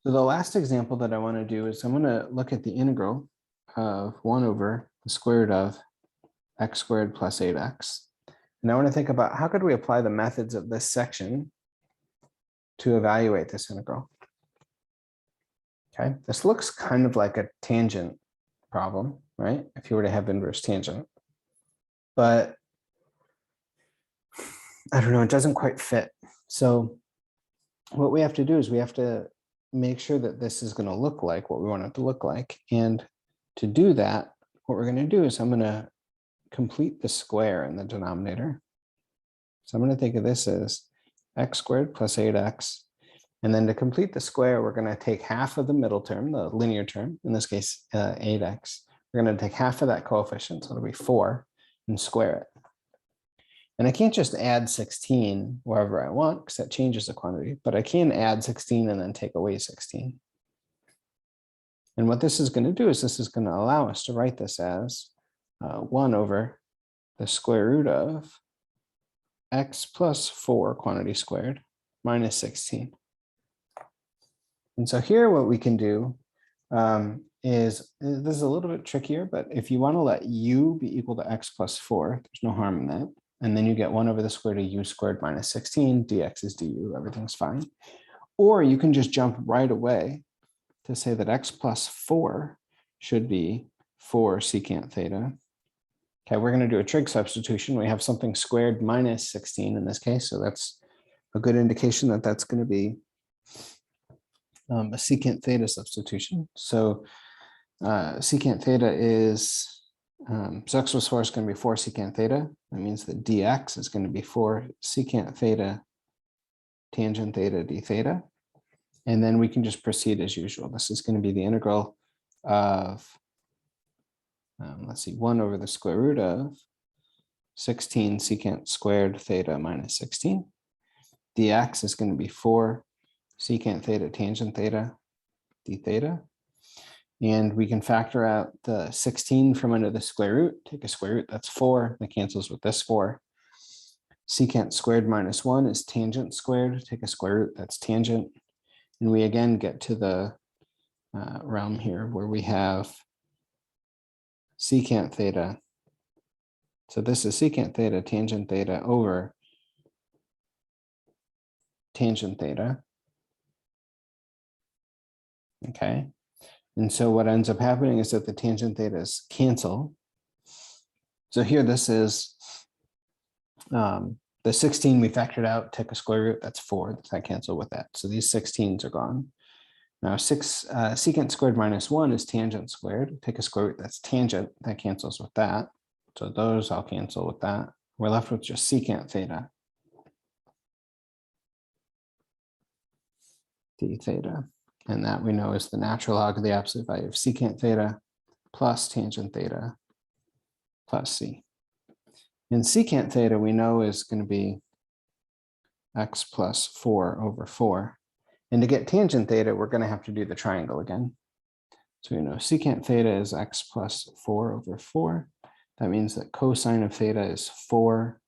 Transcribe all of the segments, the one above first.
So the last example that I want to do is I'm going to look at the integral of 1 over the square root of x squared plus 8x. And I want to think about how could we apply the methods of this section to evaluate this integral. Okay, this looks kind of like a tangent problem, right? If you were to have inverse tangent. But I don't know, it doesn't quite fit. So what we have to do is we have to make sure that this is going to look like what we want it to look like. And to do that, what we're going to do is I'm going to complete the square in the denominator. So I'm going to think of this as x squared plus 8x. And then to complete the square, we're going to take half of the middle term, the linear term, in this case, 8x. We're going to take half of that coefficient, so it'll be 4, and square it. And I can't just add 16 wherever I want, because that changes the quantity, but I can add 16 and then take away 16. And what this is going to do is this is going to allow us to write this as 1 over the square root of x plus 4 quantity squared minus 16. And so here what we can do is, this is a little bit trickier, but if you want to let u be equal to x plus 4, there's no harm in that. And then you get 1 over the square root of u squared minus 16, dx is du, everything's fine. Or you can just jump right away to say that x plus 4 should be 4 secant theta. Okay, we're going to do a trig substitution. We have something squared minus 16 in this case, so that's a good indication that that's going to be a secant theta substitution. So secant theta is, so x plus 4 is going to be 4 secant theta. That means that dx is going to be 4 secant theta tangent theta d theta. And then we can just proceed as usual. This is going to be the integral of, let's see, 1 over the square root of 16 secant squared theta minus 16. dx is going to be 4 secant theta tangent theta d theta. And we can factor out the 16 from under the square root, take a square root, that's 4, that cancels with this 4. Secant squared minus 1 is tangent squared, take a square root, that's tangent. And we again get to the realm here where we have secant theta. So this is secant theta tangent theta over tangent theta. Okay. And so what ends up happening is that the tangent thetas cancel. So here this is the 16 we factored out, take a square root, that's 4, that cancel with that. So these 16s are gone. Now secant squared minus 1 is tangent squared, take a square root, that's tangent, that cancels with that. So those all cancel with that. We're left with just secant theta d theta. And that we know is the natural log of the absolute value of secant theta plus tangent theta plus c. And secant theta we know is going to be x plus 4 over 4. And to get tangent theta, we're going to have to do the triangle again. So we know secant theta is x plus 4 over 4. That means that cosine of theta is 4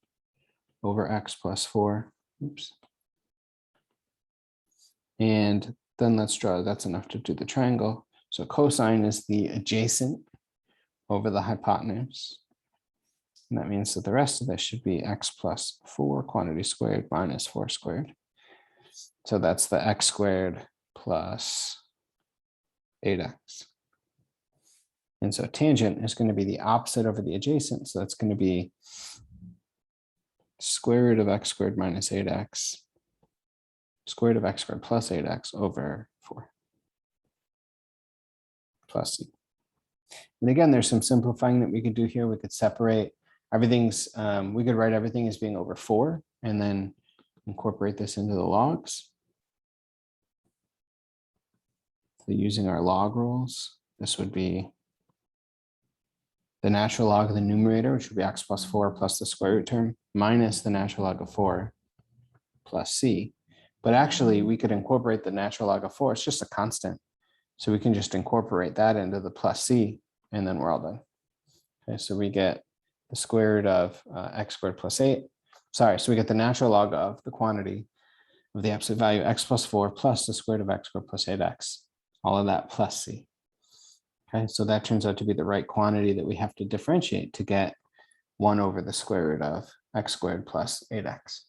over x plus 4. Oops. And then let's draw, that's enough to do the triangle. So cosine is the adjacent over the hypotenuse. And that means that the rest of this should be x plus 4 quantity squared minus 4 squared. So that's the x squared plus 8x. And so tangent is going to be the opposite over the adjacent. So that's going to be square root of x squared minus 8x. Square root of x squared plus 8x over 4 plus c. And again, there's some simplifying that we could do here. We could separate everything's, we could write everything as being over 4 and then incorporate this into the logs. So using our log rules, this would be the natural log of the numerator, which would be x plus 4 plus the square root term, minus the natural log of 4 plus c. But actually, we could incorporate the natural log of 4. It's just a constant. So we can just incorporate that into the plus c, and then we're all done. Okay, so we get the square root of x squared plus 8. Sorry, so we get the natural log of the quantity of the absolute value, x plus 4 plus the square root of x squared plus 8x, all of that plus c. Okay, so that turns out to be the right quantity that we have to differentiate to get 1 over the square root of x squared plus 8x.